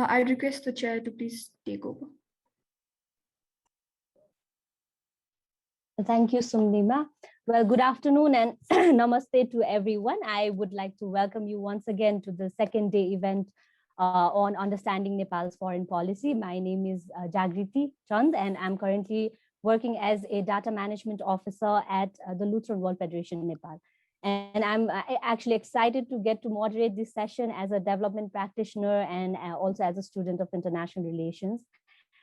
I'd request the chair to please take over. Thank you, Sumnima. Well, good afternoon and namaste to everyone. I would like to welcome you once again to the second day event on understanding Nepal's foreign policy. My name is Jagriti Chand, and I'm currently working as a data management officer at the Lutheran World Federation, Nepal. And I'm actually excited to get to moderate this session as a development practitioner and also as a student of international relations.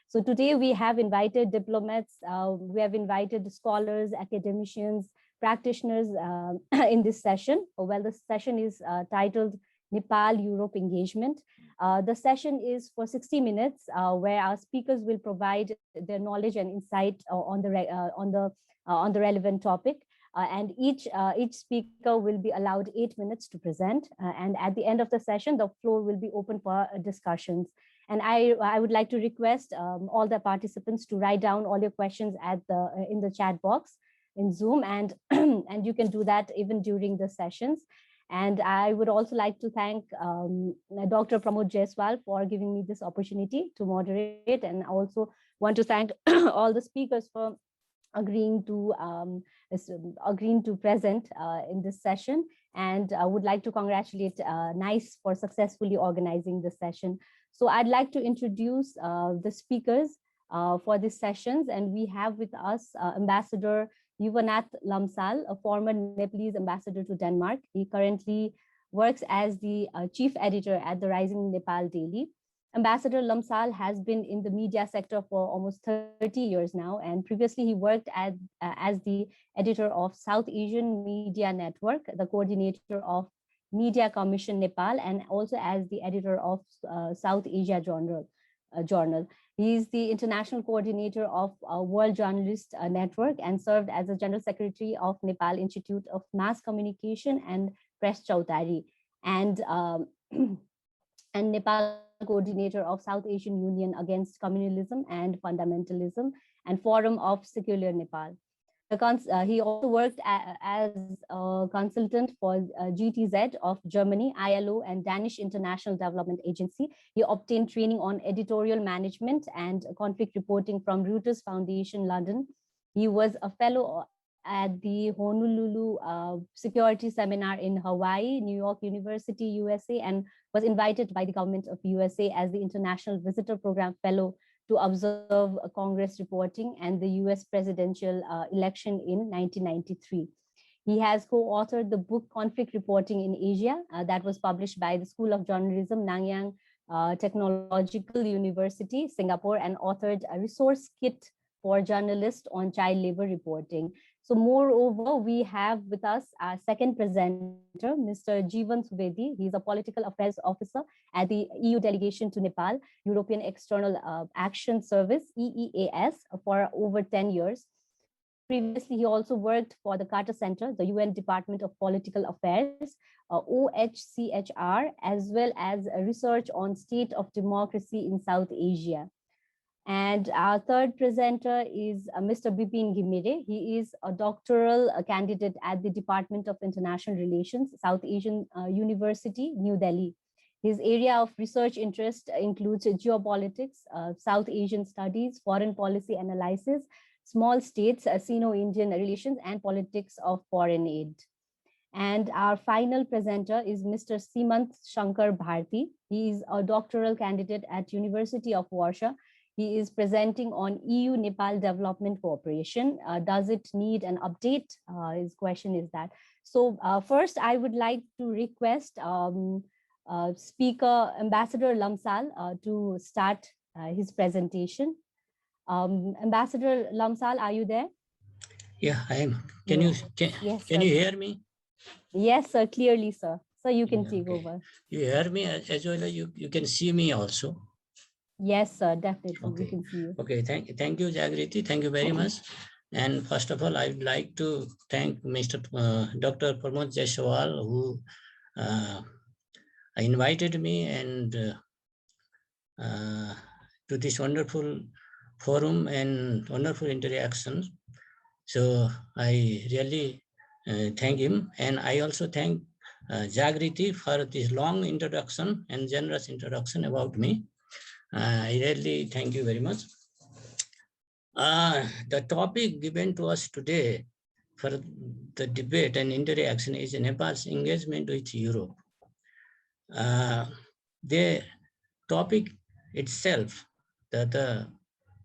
So today we have invited diplomats, we have invited scholars, academicians, practitioners in this session. Well, the session is titled Nepal-Europe Engagement. The session is for 60 minutes, where our speakers will provide their knowledge and insight on the relevant topic. And each speaker will be allowed 8 minutes to present. And at the end of the session, the floor will be open for discussions. And I would like to request all the participants to write down all your questions in the chat box in Zoom, and and you can do that even during the sessions. And I would also like to thank Dr. Pramod Jaiswal for giving me this opportunity to moderate, and I also want to thank all the speakers for agreeing to present in this session. And I would like to congratulate NICE for successfully organizing this session. So I'd like to introduce the speakers for these sessions, and we have with us Ambassador Yuba Lamsal, a former Nepalese ambassador to Denmark. He currently works as the chief editor at the Rising Nepal Daily. Ambassador Lamsal has been in the media sector for almost 30 years now, and previously he worked as the editor of South Asian Media Network, the coordinator of Media Commission Nepal, and also as the editor of South Asia Journal. He is the international coordinator of World Journalist Network and served as the General Secretary of Nepal Institute of Mass Communication and Press Chautari, and Nepal coordinator of South Asian Union Against Communalism and Fundamentalism and Forum of Secular Nepal. He also worked as a consultant for GTZ of Germany, ILO, and Danish International Development Agency. He obtained training on editorial management and conflict reporting from Reuters Foundation, London. He was a fellow at the Honolulu Security Seminar in Hawaii, New York University, USA, and was invited by the government of USA as the International Visitor Program Fellow to observe Congress reporting and the US presidential election in 1993. He has co-authored the book Conflict Reporting in Asia that was published by the School of Journalism, Nanyang Technological University, Singapore, and authored a resource kit for journalists on child labor reporting. So moreover, we have with us our second presenter, Mr. Jiwan Subedi. He's a political affairs officer at the EU Delegation to Nepal, European External Action Service, EEAS, for over 10 years. Previously, he also worked for the Carter Center, the UN Department of Political Affairs, OHCHR, as well as research on state of democracy in South Asia. And our third presenter is Mr. Bipin Ghimire. He is a doctoral candidate at the Department of International Relations, South Asian University, New Delhi. His area of research interest includes geopolitics, South Asian studies, foreign policy analysis, small states, Sino-Indian relations, and politics of foreign aid. And our final presenter is Mr. Simant Shankar Bharti. He is a doctoral candidate at University of Warsaw. He is presenting on EU-Nepal development cooperation. Does it need an update? His question is that. So first, I would like to request Speaker Ambassador Lamsal to start his presentation. Ambassador Lamsal, are you there? Yeah, I am. Can you hear me? Yes, sir, clearly, sir. So you can take okay. over. You hear me as well as you can see me also. Yes, sir, definitely. Okay. We can see you. Okay, thank you, Jagriti. Thank you very much. And first of all, I would like to thank Mr. Dr. Pramod Jaiswal, who invited me and to this wonderful forum and wonderful interactions. So I really thank him, and I also thank Jagriti for this long introduction and generous introduction about me. I really thank you very much. The topic given to us today for the debate and interaction is Nepal's engagement with Europe. The topic itself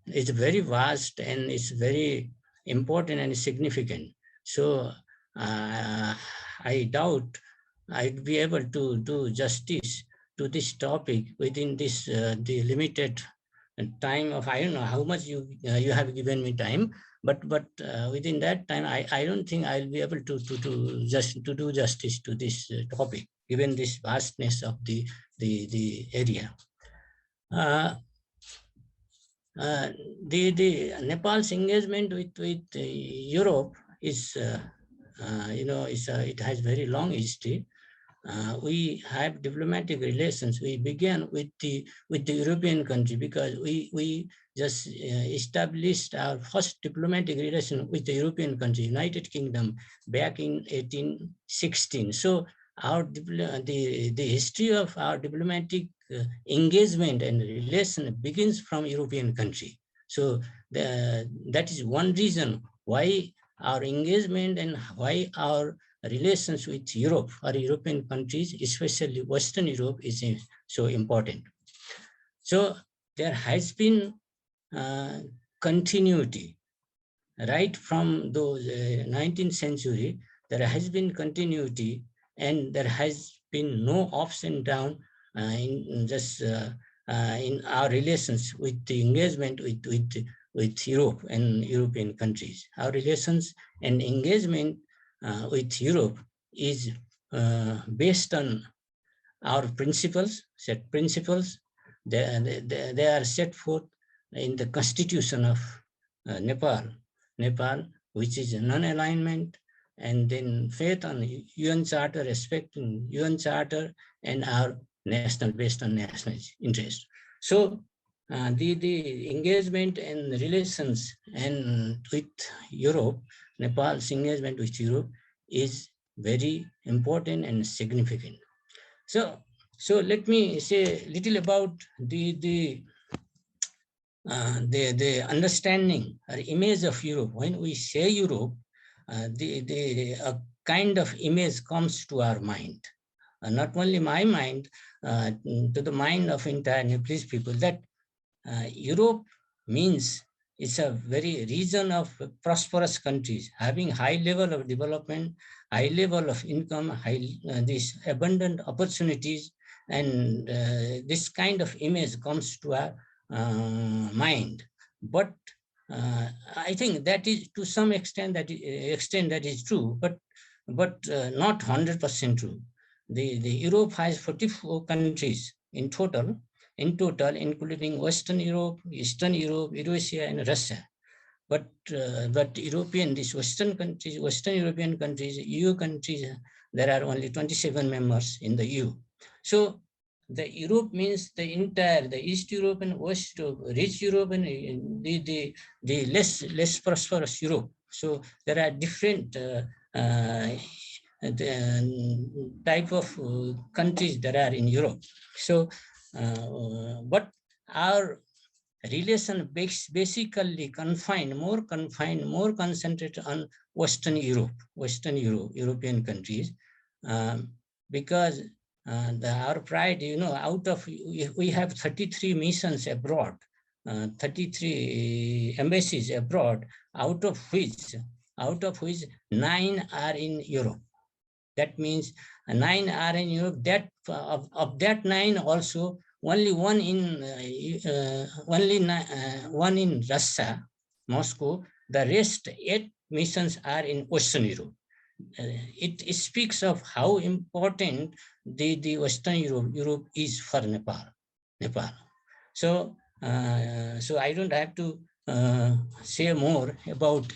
is very vast and it's very important and significant. So I doubt I'd be able to do justice to this topic within this the limited time of, I don't know how much you have given me time, but within that time I don't think I'll be able to do justice to this topic given this vastness of the area. The Nepal's engagement with Europe is it has very long history. We have diplomatic relations. We began with the European country because we just established our first diplomatic relation with the European country, United Kingdom, back in 1816. So the history of our diplomatic engagement and relation begins from European country. So that is one reason why our engagement and why our relations with Europe or European countries, especially Western Europe, is so important. So there has been continuity right from the 19th century. There has been continuity, and there has been no ups and downs in our relations with the engagement with Europe and European countries. Our relations and engagement with Europe is based on our principles, set principles. They are set forth in the constitution of Nepal, which is a non-alignment, and then faith on UN Charter, respecting UN Charter, and our national based on national interest. So the engagement and relations and with Europe, Nepal's engagement with Europe is very important and significant. So let me say a little about the understanding or image of Europe. When we say Europe, a kind of image comes to our mind. Not only my mind, to the mind of entire Nepalese people, that Europe means it's a very region of prosperous countries having high level of development, high level of income, these abundant opportunities, and this kind of image comes to our mind. But I think that is to some extent that is true, but not 100% true. The Europe has 44 countries in total, including Western Europe, Eastern Europe, Eurasia, and Russia. But these Western European countries, EU countries, there are only 27 members in the EU. So the Europe means the entire, the East Europe and West Europe, rich Europe and the less prosperous Europe. So there are different type of countries that are in Europe. So, but our relation basically more concentrated on Western Europe, European countries, because our pride, out of, we have 33 missions abroad, 33 embassies abroad, out of which 9 are in Europe. That means 9 are in Europe. That of that 9 also, only one in Russia, Moscow. The rest 8 missions are in Western Europe. It speaks of how important the Western Europe is for Nepal. So I don't have to say more about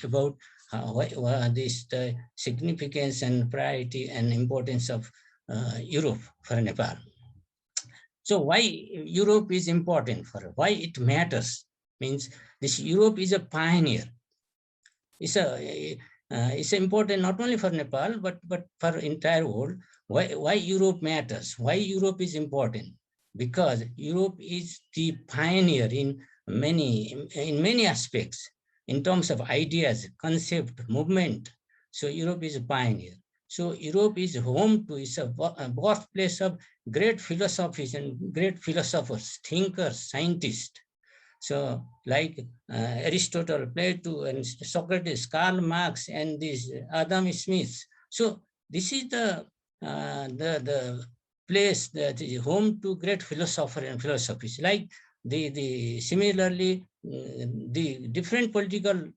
this the significance and priority and importance of Europe for Nepal. So why Europe is important for, why it matters, means this Europe is a pioneer. It's important not only for Nepal, but for entire world. Why Europe matters, why Europe is important? because Europe is the pioneer in many aspects, in terms of ideas, concept, movement. So Europe is a pioneer. So Europe is home to, is a birthplace of great philosophies and great philosophers, thinkers, scientists. So like Aristotle, Plato, and Socrates, Karl Marx, and these Adam Smith. So this is the place that is home to great philosophers and philosophies. Like similarly, the different political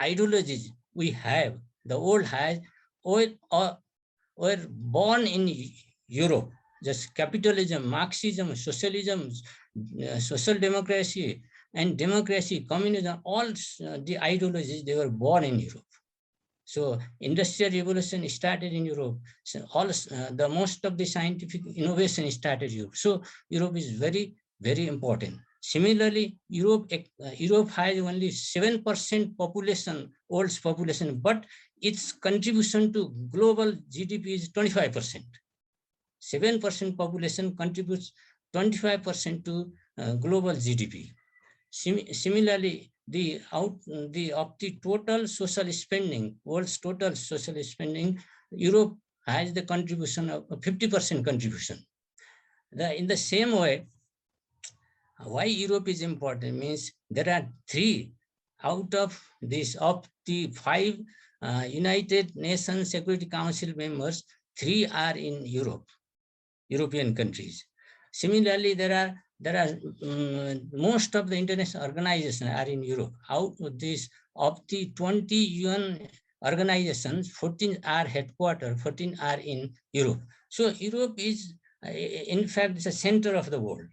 ideologies we have, the old has, were born in Europe. Just capitalism, Marxism, socialism, social democracy, and democracy, communism, all the ideologies, they were born in Europe. So industrial revolution started in Europe. So the most of the scientific innovation started in Europe. So Europe is very, very important. Similarly, Europe has only 7% population, world's population, but its contribution to global GDP is 25%. 7% population contributes 25% to global GDP. Similarly, of the total social spending, world's total social spending, Europe has the contribution of 50% contribution. In the same way, why Europe is important means there are 3 out of the 5 United Nations Security Council members, 3 are in Europe, European countries. Similarly, there are most of the international organizations are in Europe. Out of the 20 UN organizations, 14 are headquartered, 14 are in Europe. So Europe is, in fact, the center of the world.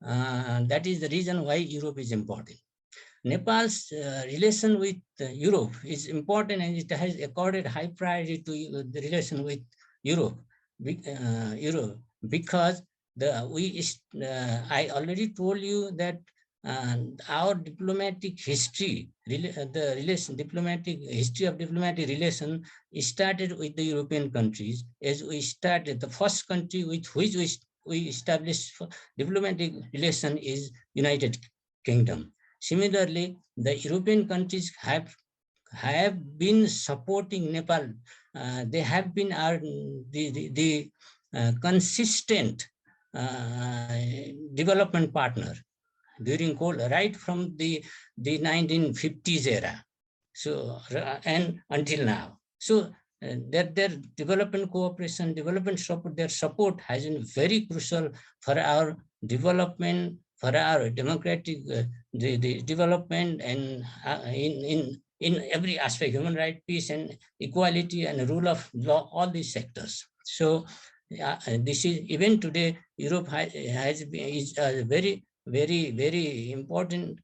That is the reason why Europe is important. Nepal's relation with Europe is important, and it has accorded high priority to the relation with Europe, because I already told you that our diplomatic history, diplomatic relation started with the European countries, as we started. The first country with which we established diplomatic relation is United Kingdom. Similarly, the European countries have been supporting Nepal. They have been the consistent development partner during right from the 1950s era, so and until now. So their development cooperation, development support, their support has been very crucial for our development, for our democratic the development, and in every aspect, human rights, peace and equality, and rule of law, all these sectors. So this is, even today, Europe is a very, very, very important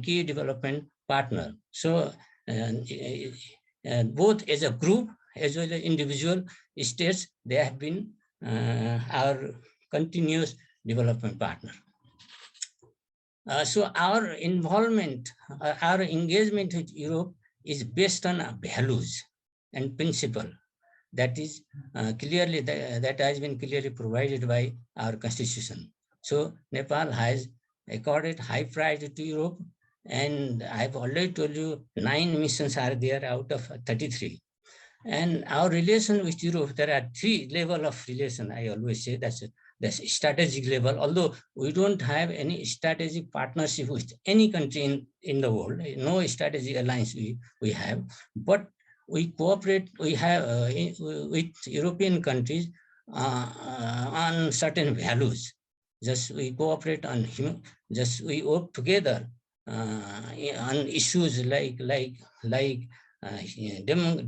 key development partner. So both as a group as well as individual states, they have been our continuous development partner. So our involvement, our engagement with Europe is based on values and principle. That is clearly, that has been clearly provided by our constitution. So Nepal has accorded high priority to Europe, and I've already told you 9 missions are there out of 33. And our relation with Europe, there are 3 levels of relation. I always say that's strategic level, although we don't have any strategic partnership with any country in the world, no strategic alliance we have, but we cooperate, we have with European countries on certain values. Just we cooperate on, we work together on issues like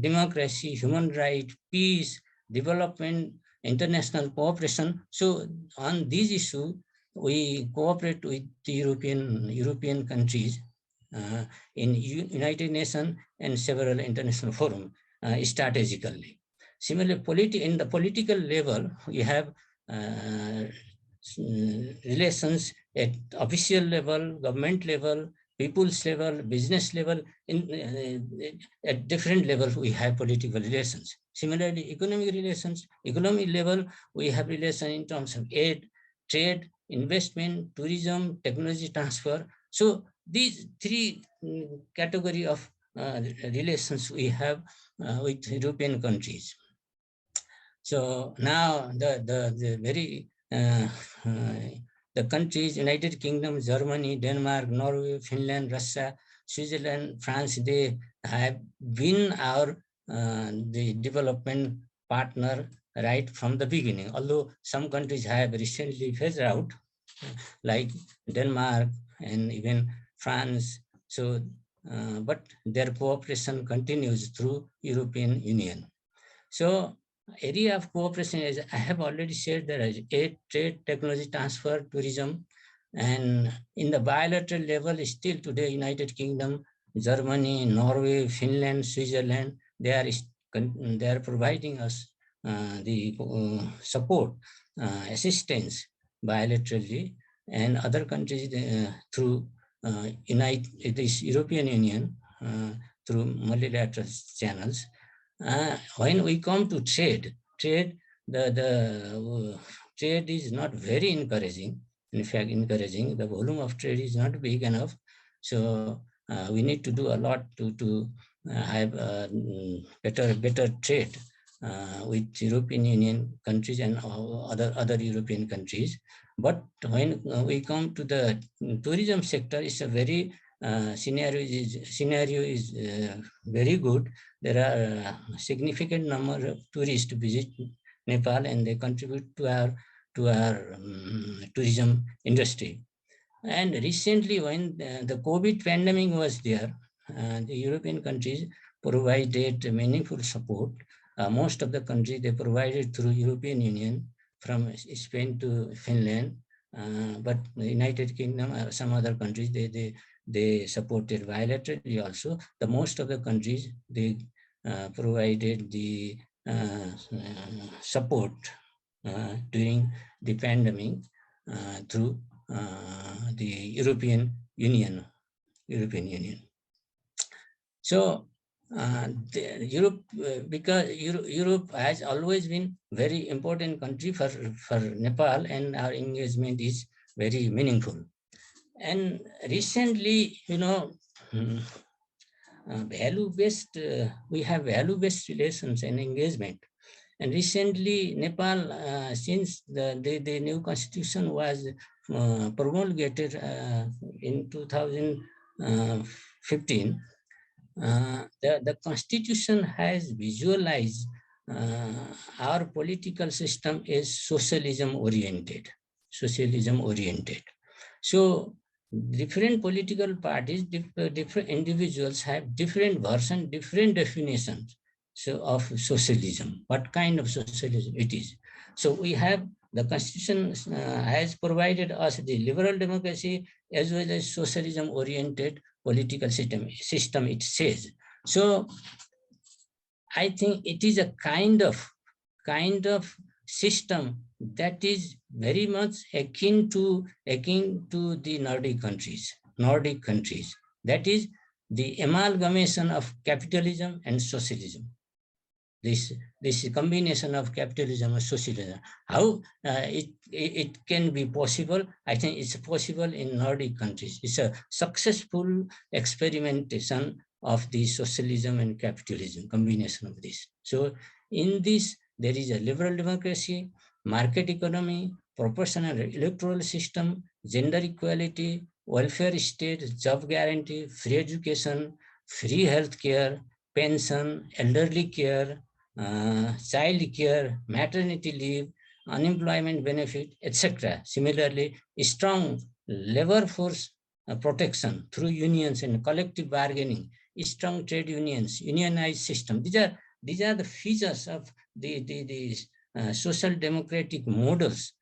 democracy, human rights, peace, development, international cooperation. So on these issues, we cooperate with the European countries in United Nations and several international forums strategically. Similarly, in the political level, we have relations at official level, government level, people's level, business level, at different levels we have political relations. Similarly, economic relations, economic level, we have relations in terms of aid, trade, investment, tourism, technology transfer. So these three category of relations we have with European countries. So now the very the countries, United Kingdom, Germany, Denmark, Norway, Finland, Russia, Switzerland, France, they have been our the development partner right from the beginning. Although some countries have recently phased out, like Denmark and even France. So, but their cooperation continues through European Union. So area of cooperation, as I have already said, there is aid, trade, technology transfer, tourism, and in the bilateral level, still today, United Kingdom, Germany, Norway, Finland, Switzerland, they are providing us the support, assistance bilaterally, and other countries through this European Union through multilateral channels. When we come to trade, the trade is not very encouraging. In fact, encouraging, the volume of trade is not big enough. So we need to do a lot to have better trade with European Union countries and other European countries. But when we come to the tourism sector, it's a very scenario is very good. There are a significant number of tourists to visit Nepal, and they contribute to our tourism industry. And recently, when the COVID pandemic was there, the European countries provided meaningful support. Most of the countries, they provided through European Union, from Spain to Finland, but the United Kingdom, some other countries, they supported bilaterally also. The most of the countries, they provided the support during the pandemic through the European Union. So Europe, because Europe has always been very important country for Nepal, and our engagement is very meaningful. And recently, value-based, we have value-based relations and engagement. And recently, Nepal, since the new constitution was promulgated in 2015, the constitution has visualized our political system is socialism oriented. So different political parties, different individuals have different version, different definitions of socialism, what kind of socialism it is. So we have, the constitution has provided us the liberal democracy as well as socialism oriented political system, it says. So I think it is a kind of system that is very much akin to the Nordic countries. That is the amalgamation of capitalism and socialism. This combination of capitalism and socialism. How it can be possible? I think it's possible in Nordic countries. It's a successful experimentation of the socialism and capitalism, combination of this. So in this, there is a liberal democracy, market economy, proportional electoral system, gender equality, welfare state, job guarantee, free education, free health care, pension, elderly care, child care, maternity leave, unemployment benefit, etc. Similarly, strong labor force protection through unions and collective bargaining, strong trade unions, unionized system. These are the features of the social democratic models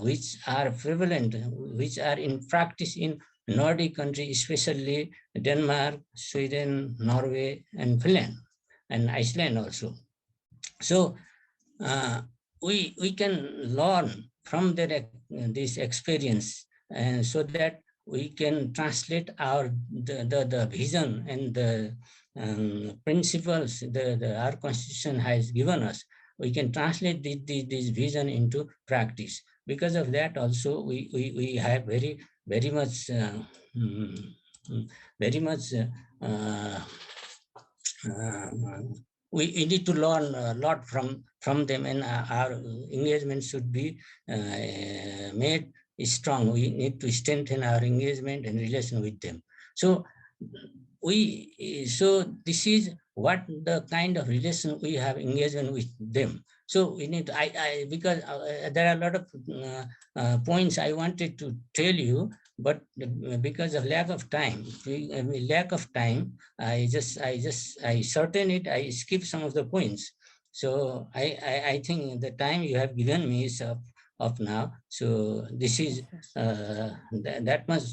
which are prevalent, which are in practice in Nordic countries, especially Denmark, Sweden, Norway, and Finland, and Iceland also. So we can learn from this experience, and so that we can translate the vision and the principles our constitution has given us. We can translate this vision into practice. Because of that, also we have very much very much we need to learn a lot from them, and our engagement should be made strong. We need to strengthen our engagement and relation with them. So this is what the kind of relation we have engagement with them. So we need to, because there are a lot of points I wanted to tell you, but because of lack of time, I shorten it, I skip some of the points. So I think the time you have given me is up now. So this is that much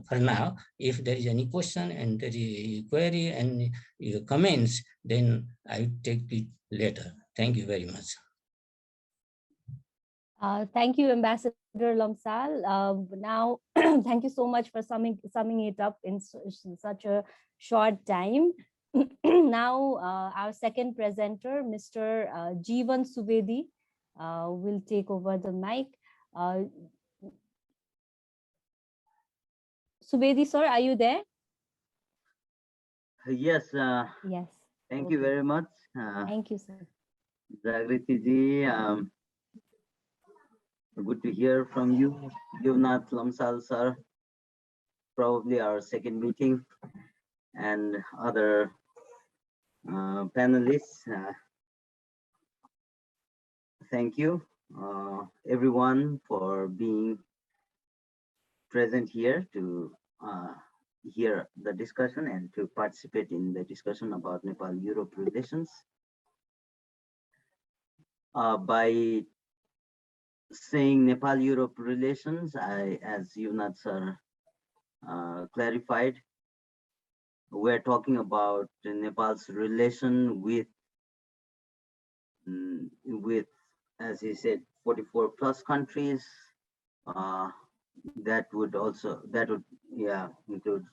for now. If there is any question and there is query and comments, then I will take it later. Thank you very much. Thank you, Ambassador Lamsal. Now, thank you so much for summing it up in such a short time. Now, our second presenter, Mr. Jiwan Subedi, will take over the mic. Subedi, sir, are you there? Yes. Yes. Thank you very much. Thank you, sir. Jagriti ji, good to hear from you. Nath, Lamsal sir, probably our second meeting, and other panelists. Thank you, everyone, for being present here to hear the discussion and to participate in the discussion about Nepal-Europe relations. By saying Nepal-Europe relations, as Yunath sir clarified, we're talking about Nepal's relation with, as he said, 44 plus countries. That would include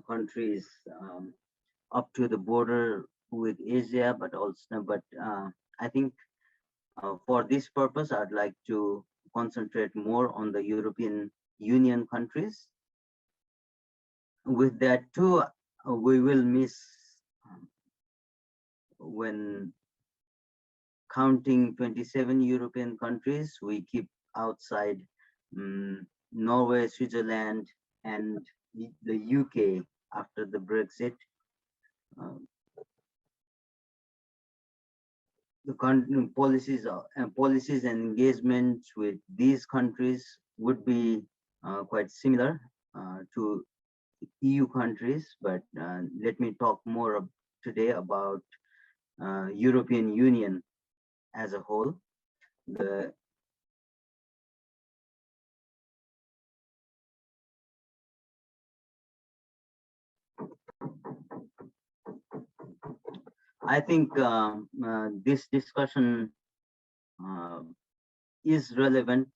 countries up to the border with Asia, but I think for this purpose, I'd like to concentrate more on the European Union countries. With that too, we will miss when counting 27 European countries, we keep outside Norway, Switzerland, and the UK after the Brexit. The policies and engagements with these countries would be quite similar to EU countries, but let me talk more today about European Union as a whole. I think this discussion is relevant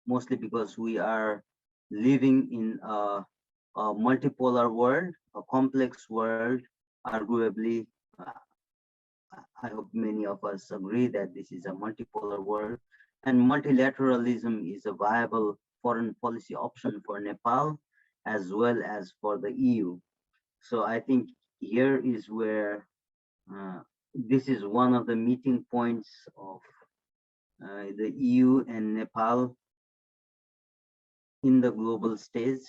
mostly because we are living in a multipolar world, a complex world. Arguably, I hope many of us agree that this is a multipolar world, and multilateralism is a viable foreign policy option for Nepal as well as for the EU. So I think here is where this is one of the meeting points of the EU and Nepal in the global stage.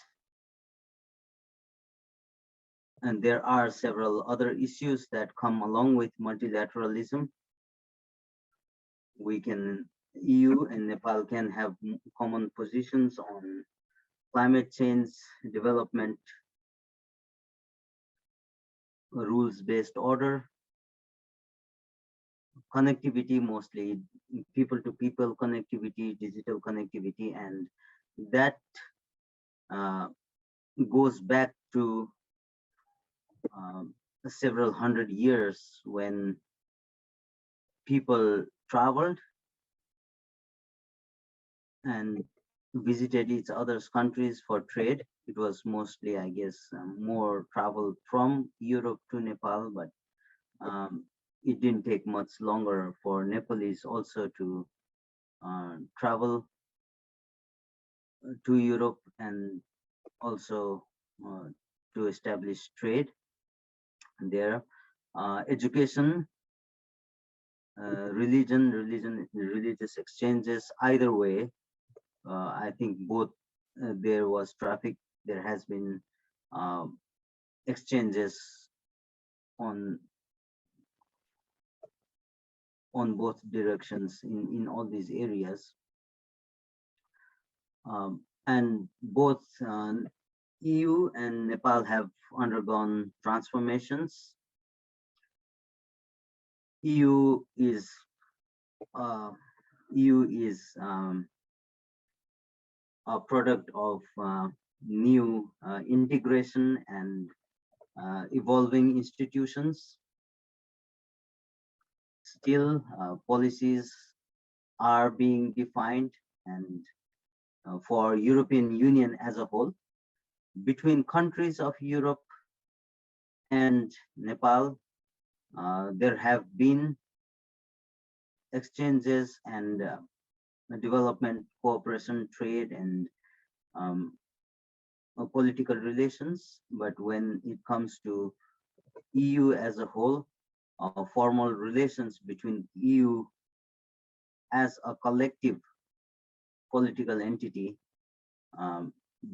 And there are several other issues that come along with multilateralism. EU and Nepal can have common positions on climate change, development, rules-based order, connectivity, mostly people-to-people connectivity, digital connectivity, and that goes back to several hundred years when people traveled and visited each other's countries for trade. It was mostly, I guess, more travel from Europe to Nepal, but it didn't take much longer for Nepalese also to travel to Europe and also to establish trade there. Education, religious exchanges, either way, I think both there was traffic, there has been exchanges on both directions in all these areas. And both EU and Nepal have undergone transformations. EU is a product of new integration and evolving institutions. Still, policies are being defined, and for European Union as a whole, between countries of Europe and Nepal, there have been exchanges and development, cooperation, trade, and political relations. But when it comes to EU as a whole, formal relations between EU as a collective political entity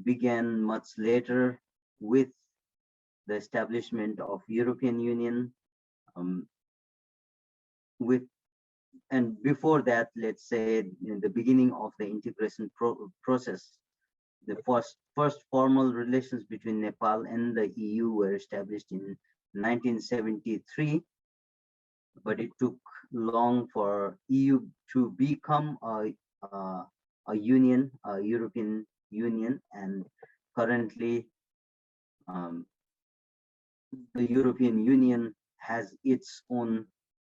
began much later with the establishment of European Union. And before that, let's say in the beginning of the integration process, the first formal relations between Nepal and the EU were established in 1973, but it took long for EU to become a union, a European Union, and currently the European Union has its own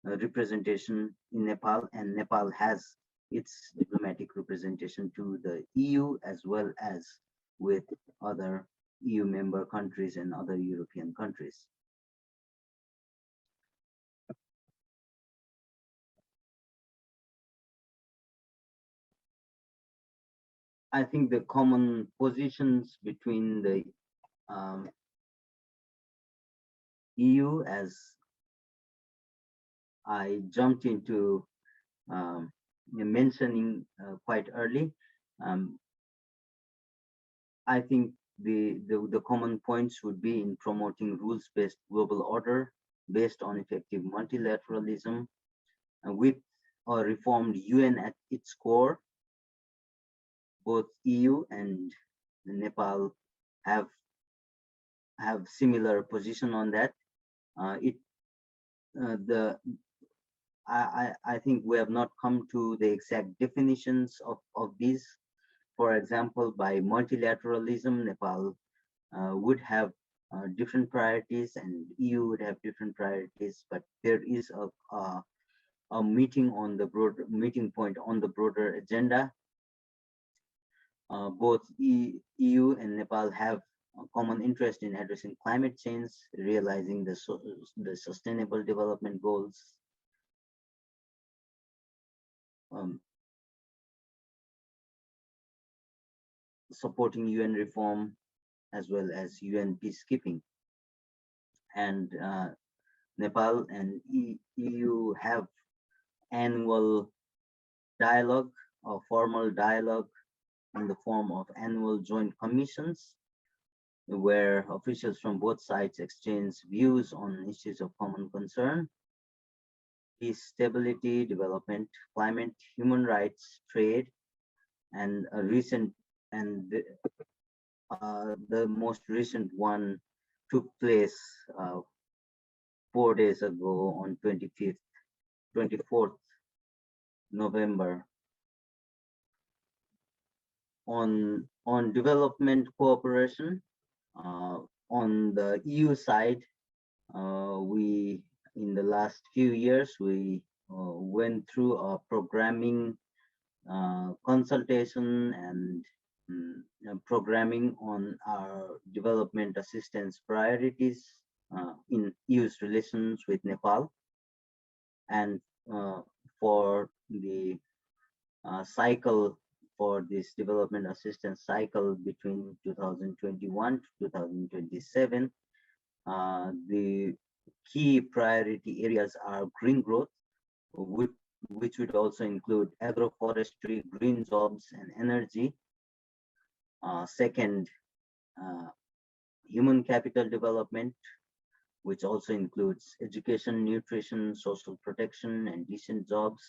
representation in Nepal, and Nepal has its diplomatic representation to the EU as well as with other EU member countries and other European countries. I think the common positions between the EU, as I jumped into mentioning quite early, I think the common points would be in promoting rules-based global order based on effective multilateralism with a reformed UN at its core. Both EU and Nepal have similar position on that. I think we have not come to the exact definitions of these. For example, by multilateralism, Nepal would have different priorities and EU would have different priorities, but there is a meeting on the broader meeting point on the broader agenda. Both EU and Nepal have a common interest in addressing climate change, realizing the sustainable development goals, supporting UN reform, as well as UN peacekeeping. And Nepal and EU have annual dialogue or formal dialogue in the form of annual joint commissions, where officials from both sides exchange views on issues of common concern: peace, stability, development, climate, human rights, trade, and the most recent one took place 4 days ago on 24th November. On development cooperation, on the EU side, we in the last few years we went through a programming consultation and programming on our development assistance priorities in EU's relations with Nepal, and for the cycle for this development assistance cycle between 2021 to 2027. The key priority areas are green growth, which would also include agroforestry, green jobs, and energy. Second, human capital development, which also includes education, nutrition, social protection, and decent jobs.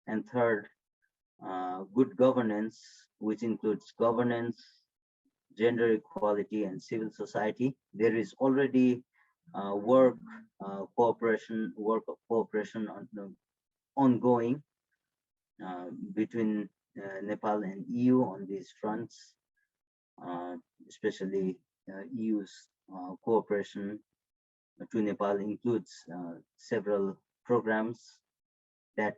And third, good governance, which includes governance, gender equality, and civil society. There is already work of cooperation ongoing between Nepal and EU on these fronts, especially EU's cooperation to Nepal includes several programs that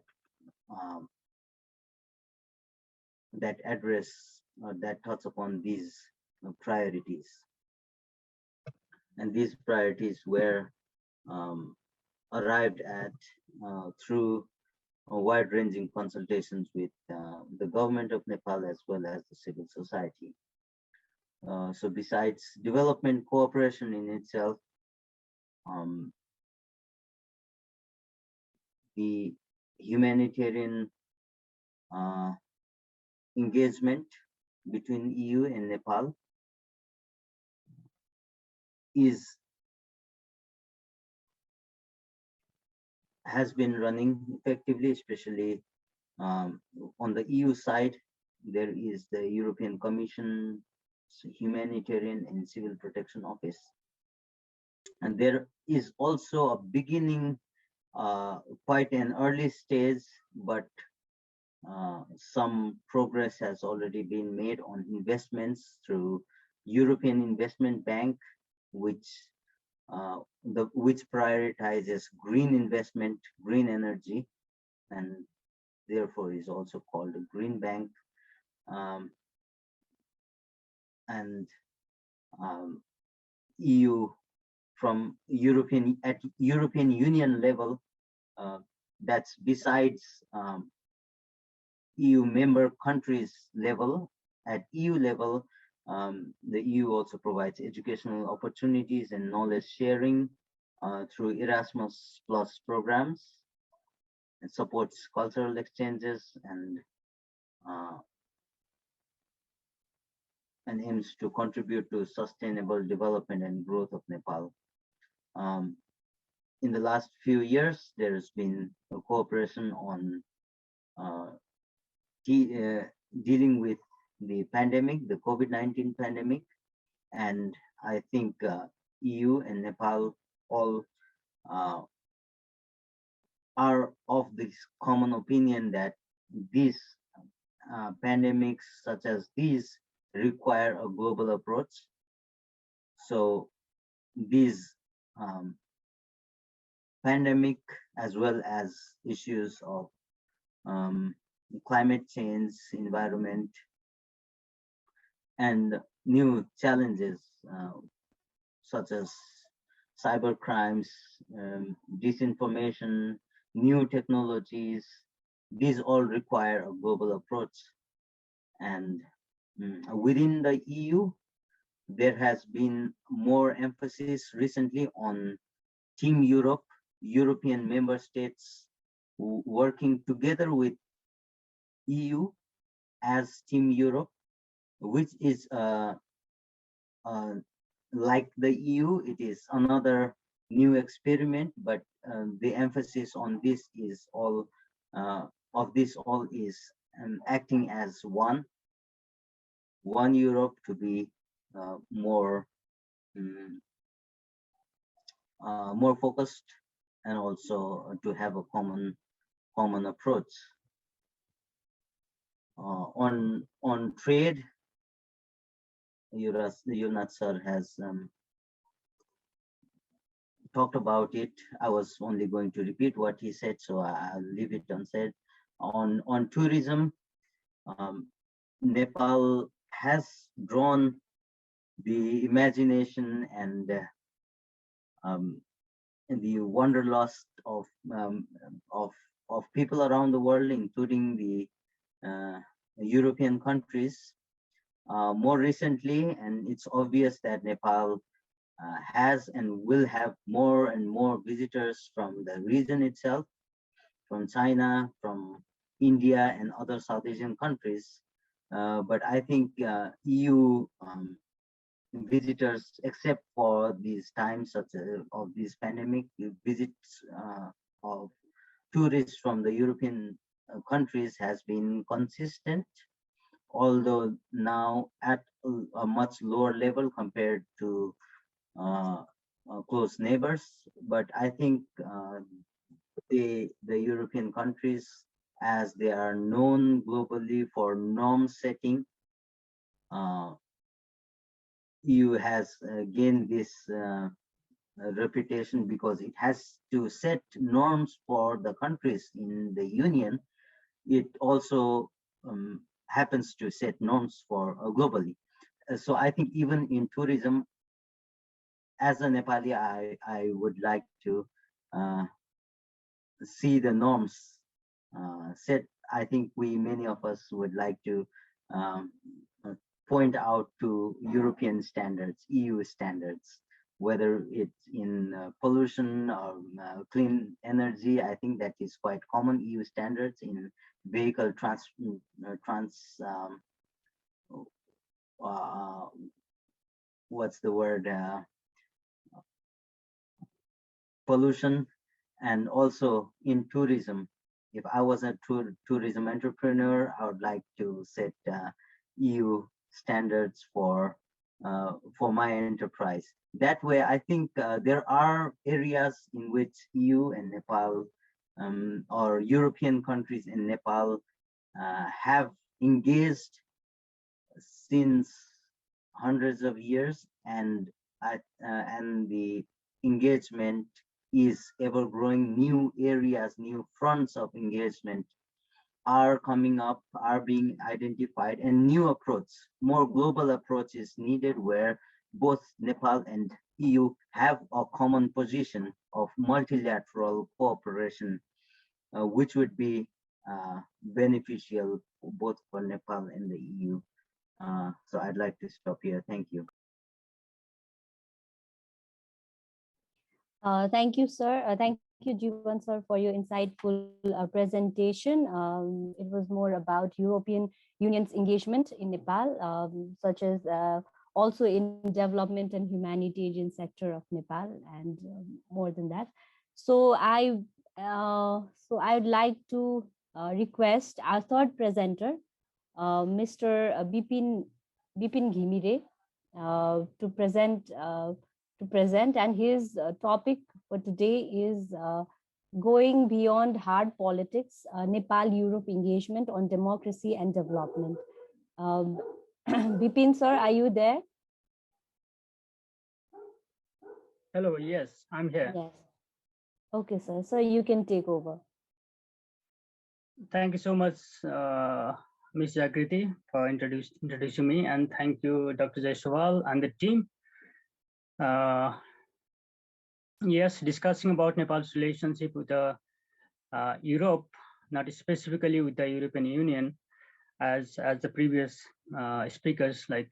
that address or that touch upon these priorities. And these priorities were arrived at through wide-ranging consultations with the government of Nepal as well as the civil society. So besides development cooperation in itself, the humanitarian engagement between EU and Nepal has been running effectively, especially on the EU side. There is the European Commission, Humanitarian and Civil Protection Office, and there is also a beginning, quite an early stage, but some progress has already been made on investments through European Investment Bank, which prioritizes green investment, green energy, and therefore is also called a green bank. And EU from European Union level, that's besides EU member countries level. At EU level, the EU also provides educational opportunities and knowledge sharing through Erasmus Plus programs. It supports cultural exchanges and aims to contribute to sustainable development and growth of Nepal. In the last few years, there has been a cooperation on dealing with the pandemic, the COVID-19 pandemic, and I think EU and Nepal all are of this common opinion that these pandemics such as these require a global approach. So these pandemic as well as issues of climate change, environment, and new challenges such as cyber crimes, disinformation, new technologies, these all require a global approach. And within the EU, there has been more emphasis recently on Team Europe, European member states working together with EU as Team Europe, which is like the EU, it is another new experiment, but the emphasis on this is all is acting as one Europe to be more focused, and also to have a common approach. On trade, Yunath sir has talked about it. I was only going to repeat what he said, so I'll leave it unsaid. On tourism, Nepal has drawn the imagination and the wanderlust of people around the world, including the European countries. More recently, and it's obvious that Nepal has and will have more and more visitors from the region itself, from China, from India, and other South Asian countries. But I think EU visitors, except for these times such of this pandemic, visits of tourists from the European countries has been consistent, although now at a much lower level compared to close neighbors. But I think the European countries, as they are known globally for norm setting, EU has gained this reputation because it has to set norms for the countries in the Union. It also happens to set norms for globally. So I think even in tourism, as a Nepali, I would like to see the norms set. I think many of us would like to point out to European standards, EU standards, whether it's in pollution or clean energy. I think that is quite common EU standards in vehicle what's the word, pollution, and also in tourism. If I was a tourism entrepreneur, I would like to set EU standards for my enterprise. That way, I think there are areas in which EU and Nepal or European countries and Nepal have engaged since hundreds of years, and the engagement is ever growing. New areas, new fronts of engagement are coming up, are being identified, and new approach, more global approach is needed, where both Nepal and EU have a common position of multilateral cooperation, which would be beneficial both for Nepal and the EU. So I'd like to stop here. Thank you. Thank you, sir. Thank you, Jiwan, sir, for your insightful presentation. It was more about European Union's engagement in Nepal, such as also in development and humanitarian sector of Nepal, and more than that. So I would like to request our third presenter, Mr. Bipin Ghimire, to present, and his topic for today is going beyond hard politics, Nepal-Europe engagement on democracy and development. Bipin, sir, are you there? Hello, yes, I'm here. Yes. Okay, sir. So you can take over. Thank you so much, Ms. Jagriti, for introducing me, and thank you, Dr. Jaiswal and the team. Yes, discussing about Nepal's relationship with Europe, not specifically with the European Union, as the previous speakers like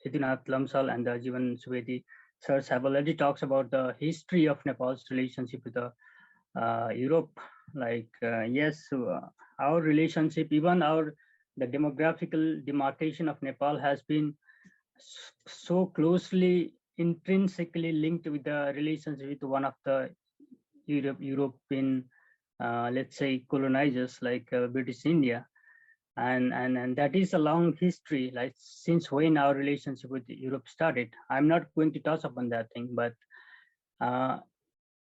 Nath, Lamsal, and Jiwan Subedi sirs have already talked about the history of Nepal's relationship with Europe. Like yes, our relationship, even the demographical demarcation of Nepal has been so closely intrinsically linked with the relationship with one of the European, let's say, colonizers like British India, and that is a long history, like since when our relationship with Europe started. I'm not going to touch upon that thing, but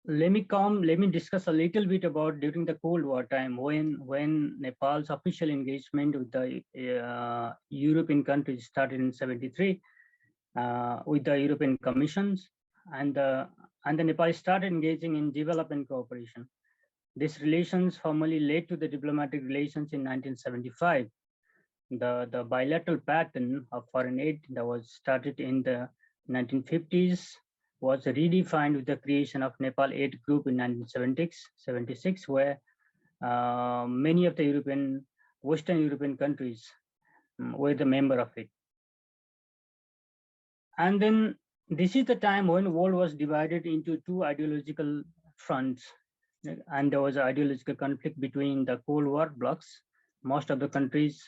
let me discuss a little bit about during the Cold War time, when Nepal's official engagement with the European countries started in '73. With the European Commissions, and the Nepal started engaging in development cooperation. These relations formally led to the diplomatic relations in 1975. the bilateral pattern of foreign aid that was started in the 1950s was redefined with the creation of Nepal Aid Group in 1976, where many of the Western European countries were the member of it. And then this is the time when the world was divided into two ideological fronts, and there was an ideological conflict between the Cold War blocs. Most of the countries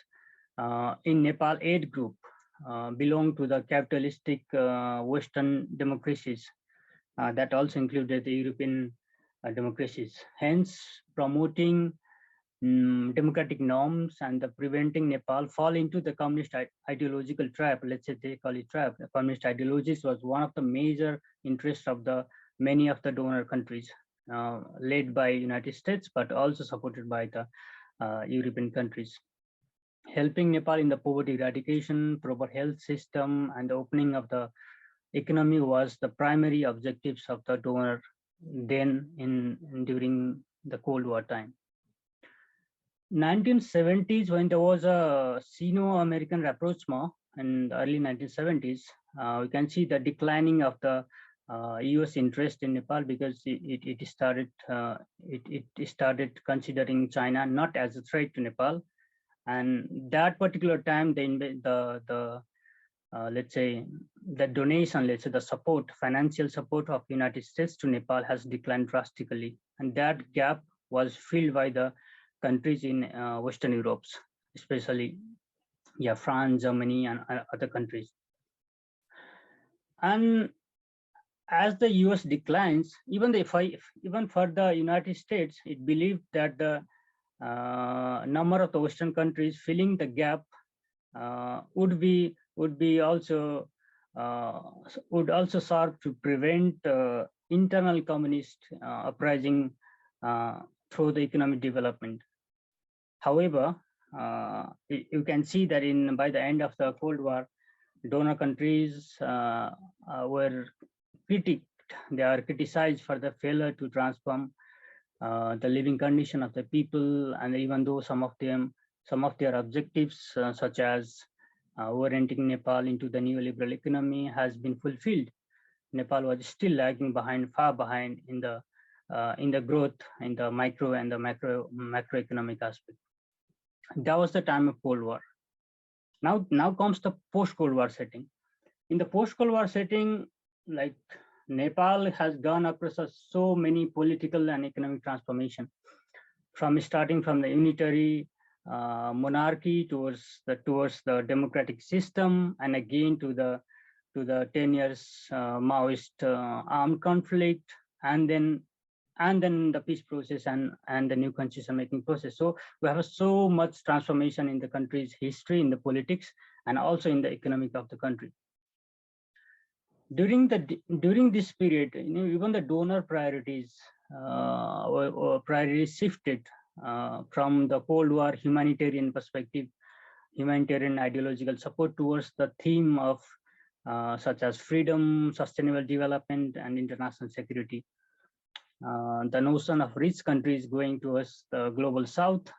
in Nepal Aid Group belong to the capitalistic Western democracies that also included the European democracies, hence promoting democratic norms and preventing Nepal fall into the communist ideological trap. Let's say they call it trap. The communist ideologies was one of the major interests of many of the donor countries, led by United States, but also supported by the European countries. Helping Nepal in the poverty eradication, proper health system, and the opening of the economy was the primary objectives of the donor then during the Cold War time. 1970s, when there was a Sino-American rapprochement in the early 1970s, we can see the declining of the US interest in Nepal, because it started considering China not as a threat to Nepal. And that particular time, let's say the donation, let's say the support, financial support of United States to Nepal has declined drastically, and that gap was filled by the countries in Western Europe, especially France, Germany, and other countries. And as the US declines, even for the United States, it believed that the number of the Western countries filling the gap would also serve to prevent internal communist uprising through the economic development. However, you can see that by the end of the Cold War, donor countries were critiqued. They are criticized for the failure to transform the living condition of the people, and even though some of their objectives, such as orienting Nepal into the neoliberal economy, has been fulfilled, Nepal was still lagging far behind in the growth in the micro and the macroeconomic aspect. That was the time of Cold War. Now comes the post-Cold War setting. In the post-Cold War setting, like Nepal has gone across so many political and economic transformation, starting from the unitary monarchy towards the democratic system, and again to the 10 years Maoist armed conflict, and then the peace process and the new constitution making process. So we have so much transformation in the country's history, in the politics, and also in the economic of the country. During this period, even the donor priorities shifted from the Cold War humanitarian perspective, humanitarian ideological support, towards the theme of such as freedom, sustainable development, and international security. The notion of rich countries going towards the global south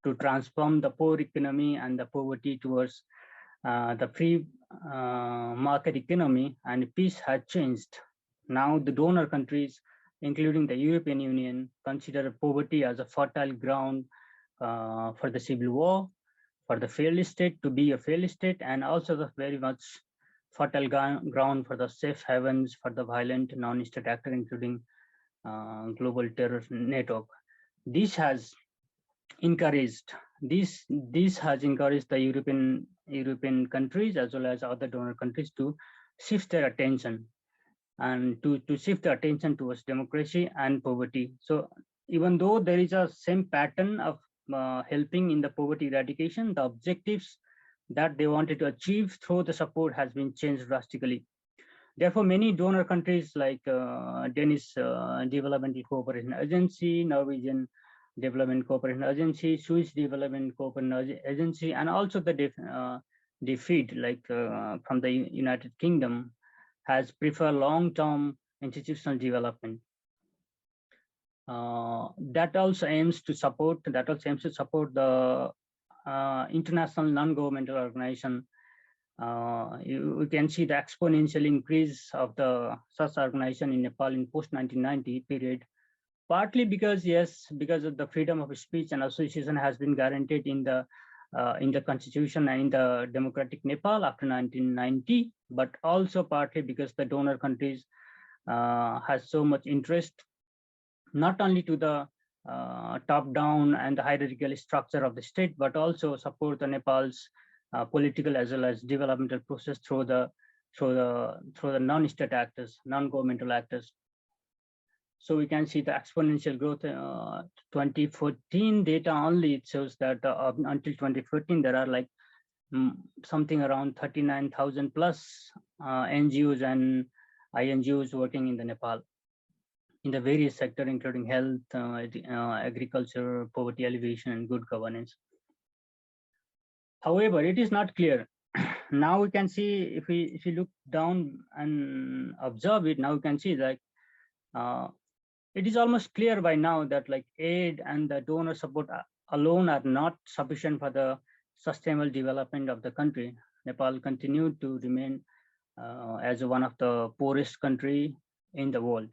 to transform the poor economy and the poverty towards the free market economy and peace had changed. Now the donor countries, including the European Union, consider poverty as a fertile ground for the civil war, for the failed state to be a failed state, and also the very much fertile ground for the safe havens for the violent non-state actor, including global terror network. This has encouraged the European countries as well as other donor countries to shift their attention and to shift their attention towards democracy and poverty. So even though there is a same pattern of helping in the poverty eradication, the objectives that they wanted to achieve through the support has been changed drastically. Therefore, many donor countries like Danish Developmental Cooperation Agency, Norwegian Development Cooperation Agency, Swiss Development Cooperation Agency, and also the DFID, like from the United Kingdom, has preferred long-term institutional development. That also aims to support the international non-governmental organization, we can see the exponential increase of the such organization in Nepal in post-1990 period, partly because, yes, because of the freedom of speech and association has been guaranteed in the constitution and in the democratic Nepal after 1990, but also partly because the donor countries has so much interest, not only to the top-down and the hierarchical structure of the state, but also support the Nepal's political as well as developmental process through the non-state actors, non-governmental actors. So we can see the exponential growth. 2014 data only, it shows that until 2014 there are like something around 39,000 plus NGOs and INGOs working in the Nepal in the various sectors, including health, agriculture, poverty alleviation, and good governance. However, it is not clear. Now we can see, if we look down and observe it, now we can see that it is almost clear by now that like aid and the donor support alone are not sufficient for the sustainable development of the country. Nepal continued to remain as one of the poorest country in the world.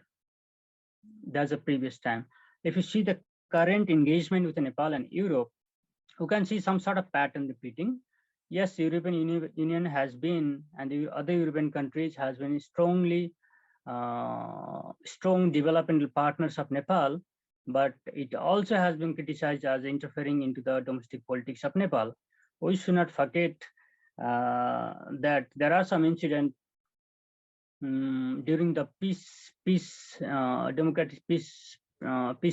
That's the previous time. If you see the current engagement with Nepal and Europe, you can see some sort of pattern repeating. Yes, the European Union has been, and the other European countries has been strong developmental partners of Nepal, but it also has been criticized as interfering into the domestic politics of Nepal. We should not forget that there are some incidents during the democratic peace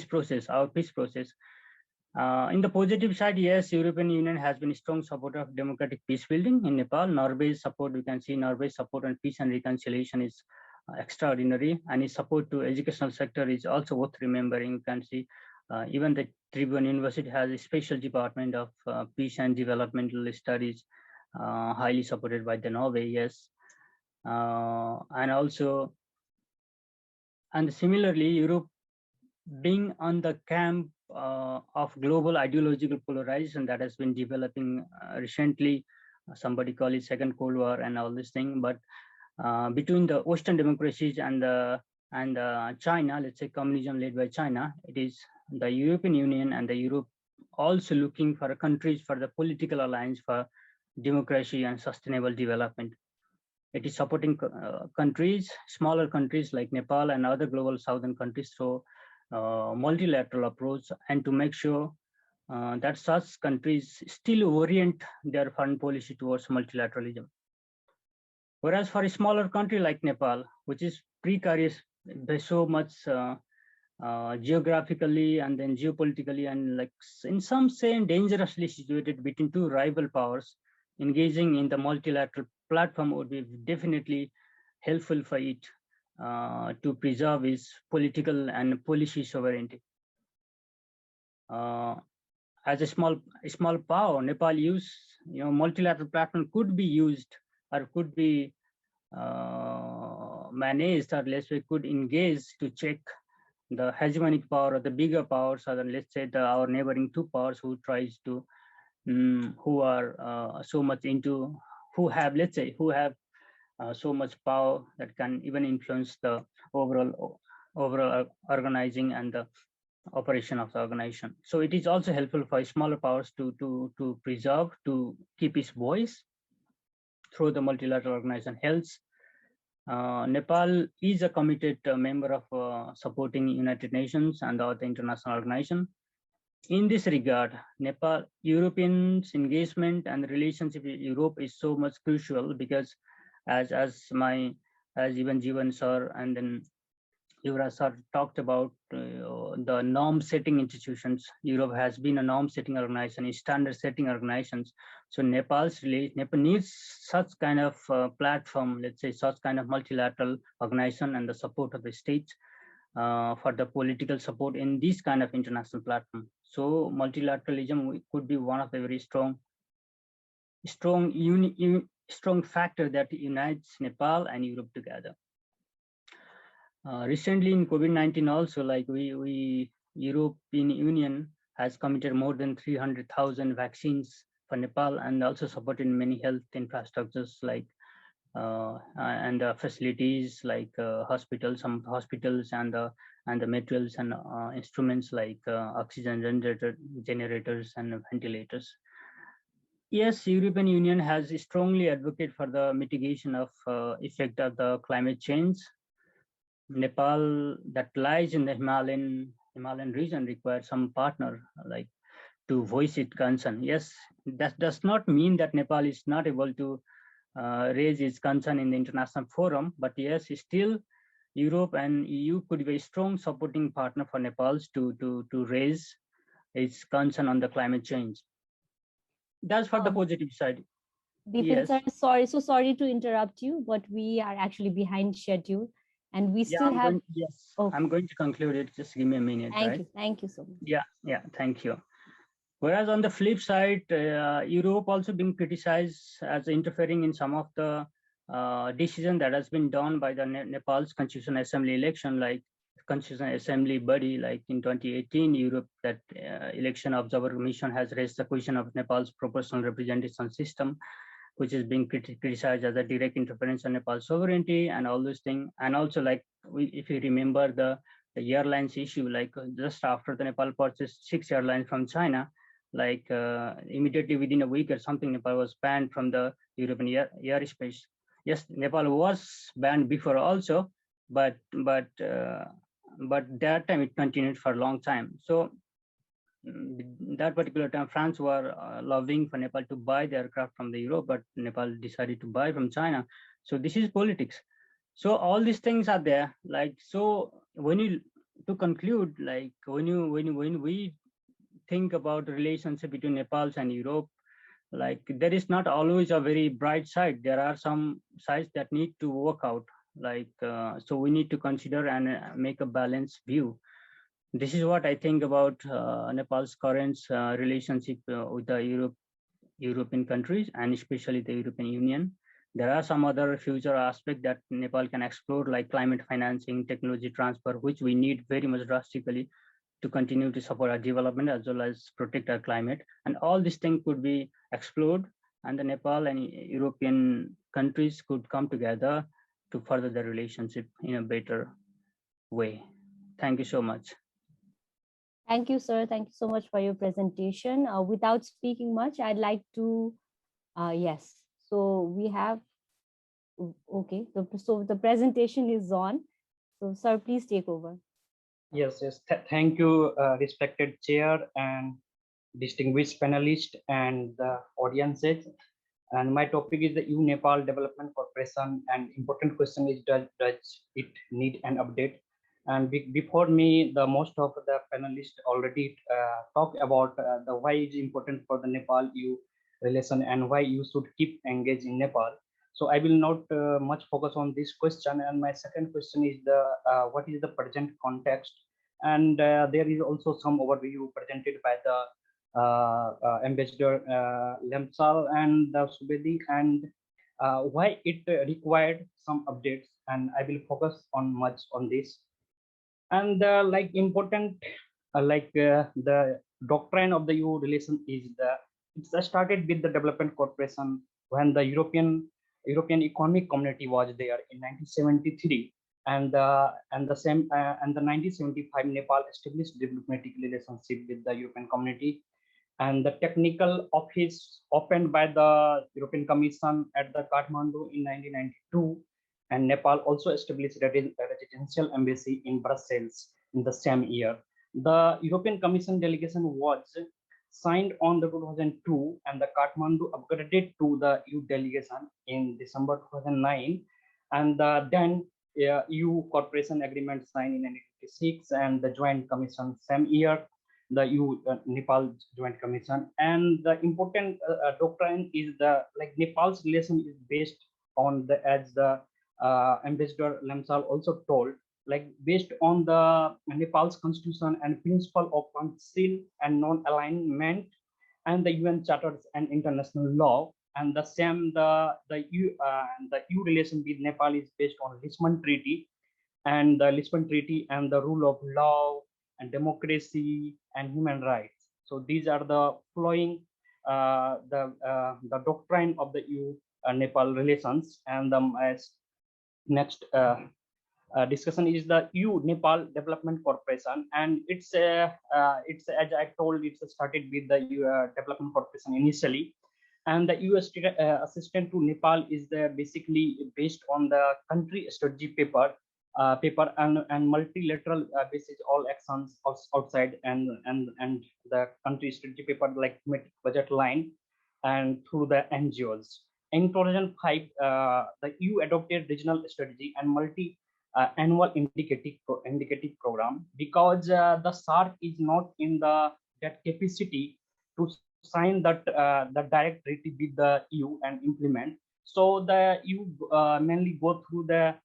process, our peace process. In the positive side, yes, European Union has been a strong supporter of democratic peace building in Nepal. Norway's support, we can see Norway's support on peace and reconciliation is extraordinary, and its support to educational sector is also worth remembering. You can see even the Tribhuvan University has a special department of peace and developmental studies, highly supported by the Norway, yes. And similarly, Europe being on the camp of global ideological polarization that has been developing recently, somebody call it Second Cold War and all this thing, but between the Western democracies and China, let's say communism led by China, it is the European Union and the Europe also looking for countries for the political alliance for democracy and sustainable development. It is supporting countries, smaller countries like Nepal and other global southern countries through multilateral approach, and to make sure that such countries still orient their foreign policy towards multilateralism. Whereas for a smaller country like Nepal, which is precarious by so much geographically and then geopolitically, and like in some sense dangerously situated between two rival powers, engaging in the multilateral platform would be definitely helpful for it to preserve its political and policy sovereignty. As a small power, Nepal multilateral platform could be used or could be managed, or let's say could engage to check the hegemonic power of the bigger powers, or let's say our neighboring two powers who tries to who are so much into, who have so much power that can even influence the overall organizing and the operation of the organization. So it is also helpful for smaller powers to preserve, to keep its voice through the multilateral organization helps. Nepal is a committed member of supporting United Nations and other international organizations. In this regard, Europeans' engagement and relationship with Europe is so much crucial, because as even Jiwan sir and then Yuba sir talked about the norm-setting institutions. Europe has been a norm-setting organization, a standard-setting organizations. So Nepal needs such kind of platform, let's say such kind of multilateral organization and the support of the states for the political support in this kind of international platform. So multilateralism could be one of the very strong factor that unites Nepal and Europe together. Recently in COVID-19 also, like European Union has committed more than 300,000 vaccines for Nepal, and also supported many health infrastructures like and facilities like hospitals, some hospitals, and the materials and instruments like oxygen generators and ventilators. Yes, European Union has strongly advocated for the mitigation of effect of the climate change. Nepal, that lies in the Himalayan region, requires some partner like to voice its concern. Yes, that does not mean that Nepal is not able to raise its concern in the international forum, but yes, still Europe and EU could be a strong supporting partner for Nepal to raise its concern on the climate change. That's for the positive side. Bipin, sir, sorry to interrupt you, but we are actually behind schedule, and we still have. I'm going to conclude it. Just give me a minute. Thank you so much. Yeah, thank you. Whereas on the flip side, Europe also being criticized as interfering in some of the decision that has been done by the Nepal's Constitutional Assembly election, like Constitutional Assembly body, like in 2018, Europe, that election observer mission has raised the question of Nepal's proportional representation system, which is being criticized as a direct interference on Nepal's sovereignty and all those things. And also, like, if you remember the airlines issue, like just after the Nepal purchased 6 airlines from China, like immediately within a week or something, Nepal was banned from the European airspace. Yes, Nepal was banned before also, but that time it continued for a long time. So that particular time, France were lobbying for Nepal to buy the aircraft from the Europe, but Nepal decided to buy from China. So this is politics. So all these things are there. Like, so when you, to conclude, like when we think about the relationship between Nepal and Europe, like there is not always a very bright side. There are some sides that need to work out. Like, so we need to consider and make a balanced view. This is what I think about Nepal's current relationship with the European countries, and especially the European Union. There are some other future aspects that Nepal can explore, like climate financing, technology transfer, which we need very much drastically to continue to support our development as well as protect our climate. And all these things could be explored, and the Nepal and European countries could come together to further the relationship in a better way. Thank you so much. Thank you, sir. Thank you so much for your presentation. Without speaking much, I'd like to, yes. So we have, okay. So the presentation is on. So sir, please take over. Yes. Thank you, respected chair and distinguished panelists and the audiences. And my topic is the EU-Nepal Development Cooperation. And important question is, does it need an update? And before me, the most of the panelists already talked about the why is important for the Nepal-EU relation and why you should keep engaged in Nepal. So I will not much focus on this question. And my second question is the what is the present context? And there is also some overview presented by the Ambassador Lamsal and the Subedi, and why it required some updates. And I will focus on much on this. And like important, the doctrine of the EU relation is it started with the development cooperation when the European Economic Community was there in 1973, and the 1975 Nepal established diplomatic relationship with the European Community, and the technical office opened by the European Commission at the Kathmandu in 1992. And Nepal also established a residential embassy in Brussels in the same year. The European Commission delegation was signed on the 2002, and the Kathmandu upgraded to the EU delegation in December 2009. And then EU cooperation agreement signed in 1996, and the Joint Commission same year, the EU-Nepal Joint Commission. And the important doctrine is Nepal's relation is based on as the Ambassador Lamsal also told, based on the Nepal's constitution and principle of council and non-alignment and the UN charters and international law. And the same, the EU relation with Nepal is based on Lisbon Treaty, and the Lisbon Treaty and the rule of law and democracy and human rights. So these are the following the doctrine of the EU-Nepal relations. And as next discussion is the EU-Nepal Development Corporation, and it's as I told, it's started with the Development Corporation initially, and the US assistant to Nepal is basically based on the country strategy paper and multilateral basis all actions outside and the country strategy paper like budget line and through the NGOs. In 2005, the EU adopted regional strategy and annual indicative program, because the SARC is not in that capacity to sign that the direct treaty with the EU and implement. So the EU mainly go through the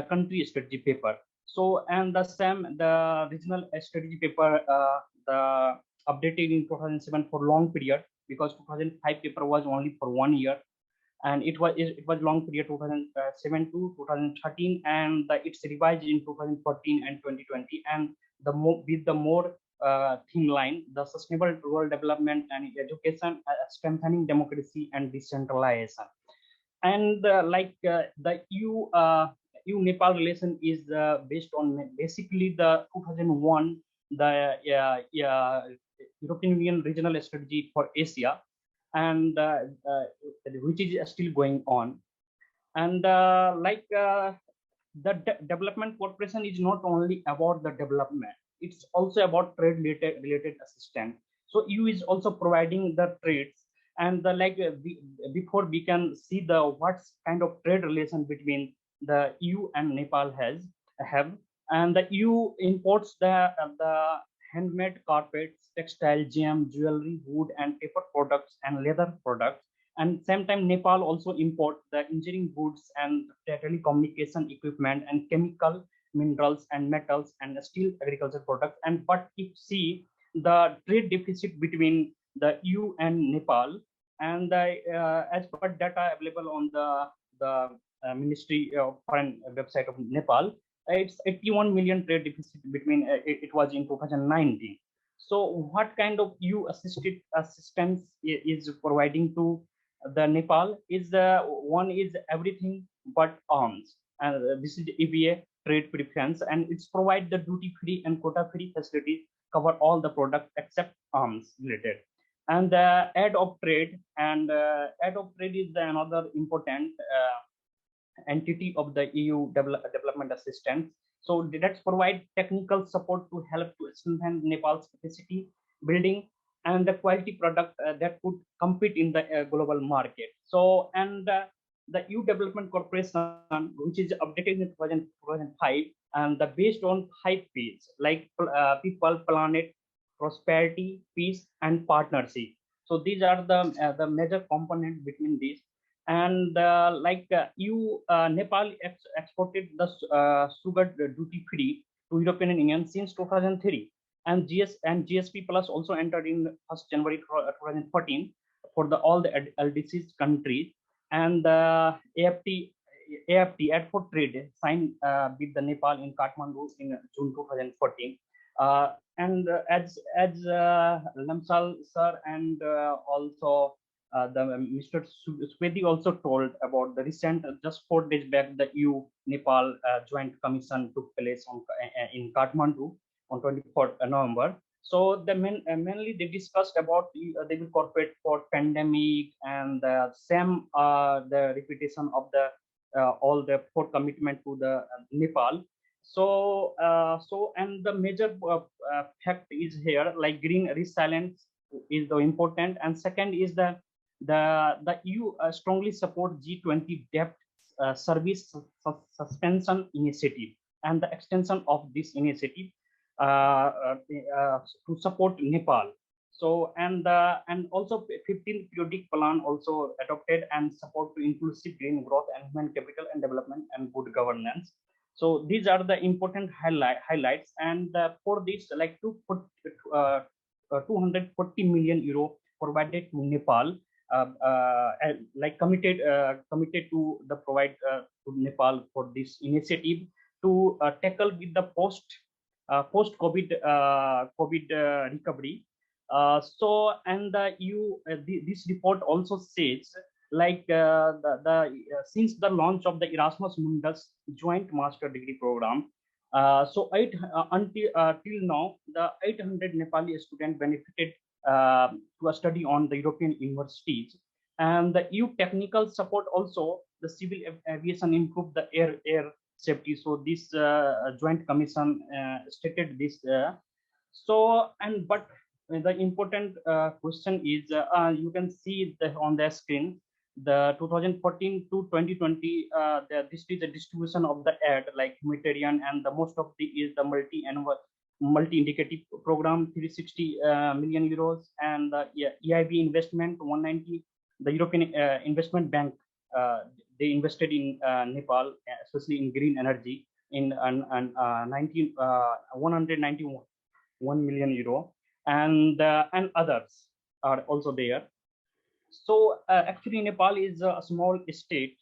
country strategy paper. So and the regional strategy paper the updated in 2007 for long period, because 2005 paper was only for 1 year, and it was long period 2007 to 2013, and it's revised in 2014 and 2020, and with the more thin line, the sustainable rural development and education, strengthening democracy and decentralization. And the EU-Nepal relation is based on basically the 2001 the European Union regional strategy for Asia, and which is still going on. And the development cooperation is not only about the development, it's also about trade related assistance. So EU is also providing the trades, and before we can see what kind of trade relation between the EU and Nepal have, and the EU imports the handmade carpets, textile, gem, jewelry, wood and paper products and leather products. And same time Nepal also import the engineering goods and telecommunication equipment and chemical, minerals and metals and steel agriculture products. And but if see the trade deficit between the EU and Nepal, and as per data available on the Ministry of Foreign website of Nepal, it's 81 million trade deficit between it was in 2019. So what kind of EU assistance is providing to the Nepal is one is everything but arms, and this is EBA trade preference, and it's provide the duty free and quota free facilities, cover all the products except arms related. And the aid of trade, and aid of trade is another important entity of the EU development assistance. So that's provide technical support to help to strengthen Nepal's capacity building and the quality product that could compete in the global market. So and the EU Development Corporation, which is updated in 2005, and based on 5 P's like people, planet, prosperity, peace, and partnership. So these are the major components between these. And Nepal exported the sugar duty free to European Union since 2003, and GSP Plus also entered in 1st January 2014 for all the LDC countries, and the AFT Aid for Trade signed with the Nepal in Kathmandu in June 2014. And as Lamsal sir and also the Mr. Subedi also told about the recent, just 4 days back, the EU-Nepal Joint Commission took place in Kathmandu on 24th November. So mainly they discussed about they will cooperate for pandemic and the repetition of all the 4 commitment to the Nepal. So and the major fact is here, like green resilience is the important, and second is the EU strongly support G20 debt service suspension initiative and the extension of this initiative to support Nepal. So and also 15th periodic plan also adopted and support to inclusive green growth and human capital and development and good governance. So these are the important highlights, and for this, like 240 million euro provided to Nepal, like committed to the provide to Nepal for this initiative to tackle with the post COVID recovery, So, and this report also says, like since the launch of the Erasmus Mundus joint master degree program, till now, the 800 Nepali students benefited to a study on the European universities, and the EU technical support also the civil aviation improved the air safety. So this joint commission stated this. But the important question is you can see on the screen the 2014 to 2020 this is the distribution of the aid like humanitarian, and the most of the is the multi-indicative program 360 million euros, and the EIB investment 190. The European Investment Bank they invested in Nepal, especially in green energy in 191 million euro, and others are also there. So actually Nepal is a small state,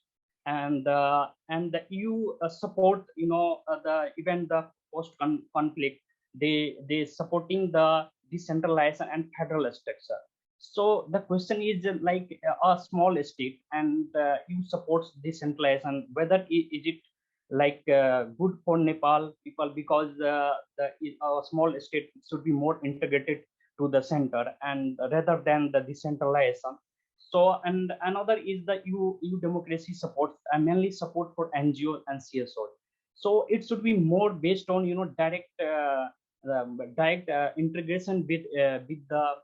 and the EU support, even the post conflict, they supporting the decentralized and federal structure. So the question is like a small state, and EU supports decentralization, whether is it like good for Nepal people, because our small state should be more integrated to the center and rather than the decentralization. So, and another is the EU democracy support, mainly support for NGO and CSO. So it should be more based on direct integration with the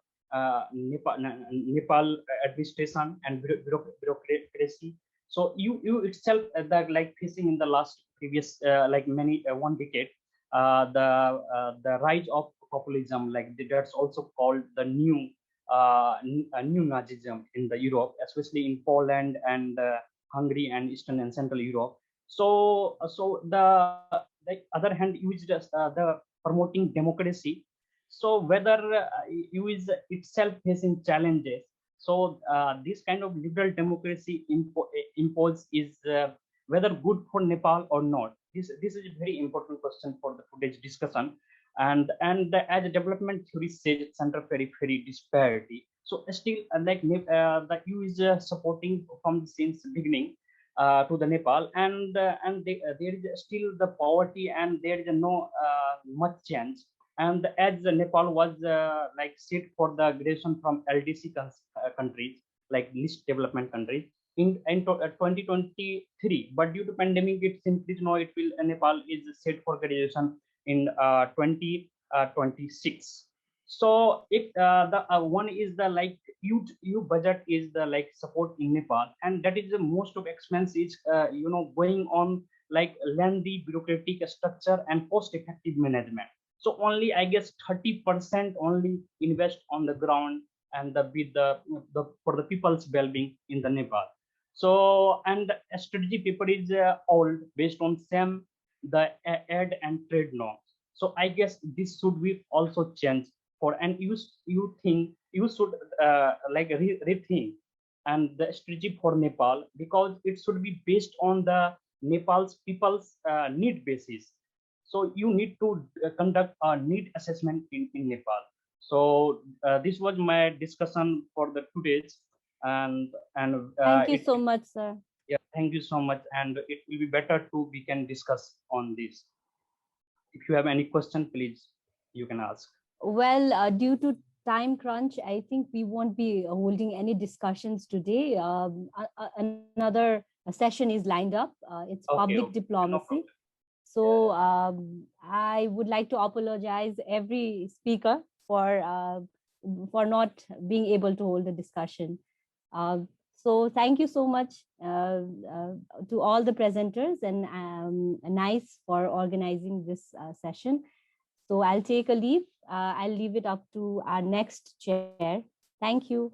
Nepal administration and bureaucracy. So you itself that like facing in the last previous like many 1 decade the rise of populism, like that's also called the new Nazism in the Europe, especially in Poland and Hungary and Eastern and Central Europe. So the other hand used the promoting democracy. So whether EU is itself facing challenges. So this kind of liberal democracy impose is whether good for Nepal or not. This is a very important question for the today's discussion. And as a development theory says, center periphery disparity. So still like the EU is supporting from since beginning to the Nepal, and there is still the poverty, and there is no much change. And as Nepal was like set for the graduation from LDC countries, like least development countries, in 2023, but due to pandemic, it simply no, it will Nepal is set for graduation in 2026. So it the one is the like EU budget is the like support in Nepal, and that is the most of expense is going on like lengthy bureaucratic structure and cost effective management. So only I guess 30% only invest on the ground and with the for the people's well-being in the Nepal. So and a strategy paper is old based on same the aid and trade norms. So I guess this should be also changed for, and you think you should like rethink and the strategy for Nepal, because it should be based on the Nepal's people's need basis. So you need to conduct a need assessment in Nepal. So this was my discussion for the today's, and thank you so much, sir. Yeah, thank you so much, and it will be better to we can discuss on this. If you have any question, please you can ask. Well, due to time crunch, I think we won't be holding any discussions today. Another session is lined up. It's public diplomacy. So I would like to apologize every speaker for not being able to hold a discussion. So thank you so much to all the presenters, and NICE for organizing this session. So I'll take a leave. I'll leave it up to our next chair. Thank you.